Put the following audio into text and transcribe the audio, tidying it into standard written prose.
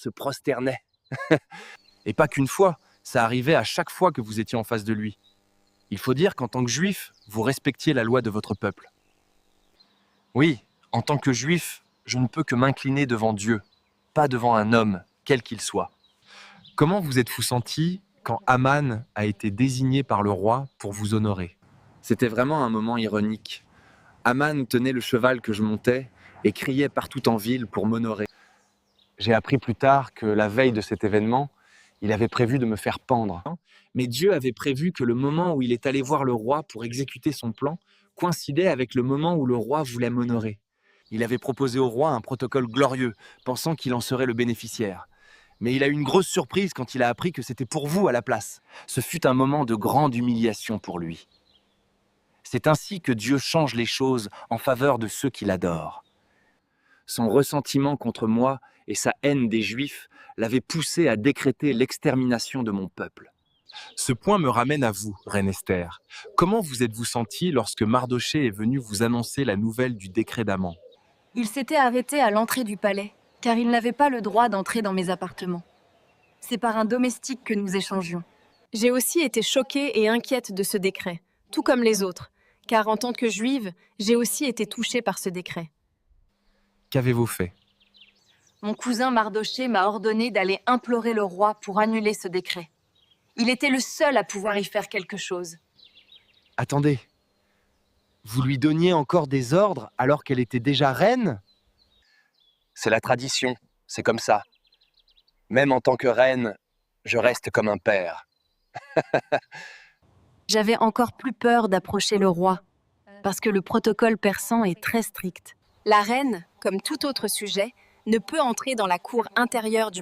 se prosternait. Et pas qu'une fois, ça arrivait à chaque fois que vous étiez en face de lui. Il faut dire qu'en tant que juif, vous respectiez la loi de votre peuple. Oui, en tant que juif, je ne peux que m'incliner devant Dieu, pas devant un homme, quel qu'il soit. Comment vous êtes-vous senti quand Aman a été désigné par le roi pour vous honorer? C'était vraiment un moment ironique. Aman tenait le cheval que je montais et criait partout en ville pour m'honorer. J'ai appris plus tard que la veille de cet événement, il avait prévu de me faire pendre. Mais Dieu avait prévu que le moment où il est allé voir le roi pour exécuter son plan coïncidait avec le moment où le roi voulait m'honorer. Il avait proposé au roi un protocole glorieux, pensant qu'il en serait le bénéficiaire. Mais il a eu une grosse surprise quand il a appris que c'était pour vous à la place. Ce fut un moment de grande humiliation pour lui. C'est ainsi que Dieu change les choses en faveur de ceux qui l'adorent. Son ressentiment contre moi et sa haine des Juifs l'avaient poussé à décréter l'extermination de mon peuple. Ce point me ramène à vous, reine Esther. Comment vous êtes-vous sentie lorsque Mardochée est venu vous annoncer la nouvelle du décret d'Aman? Il s'était arrêté à l'entrée du palais, car il n'avait pas le droit d'entrer dans mes appartements. C'est par un domestique que nous échangions. J'ai aussi été choquée et inquiète de ce décret, tout comme les autres, car en tant que juive, j'ai aussi été touchée par ce décret. Qu'avez-vous fait? Mon cousin Mardochée m'a ordonné d'aller implorer le roi pour annuler ce décret. Il était le seul à pouvoir y faire quelque chose. Attendez, vous lui donniez encore des ordres alors qu'elle était déjà reine? C'est la tradition, c'est comme ça. Même en tant que reine, je reste comme un père. J'avais encore plus peur d'approcher le roi, parce que le protocole persan est très strict. La reine, comme tout autre sujet, ne peut entrer dans la cour intérieure du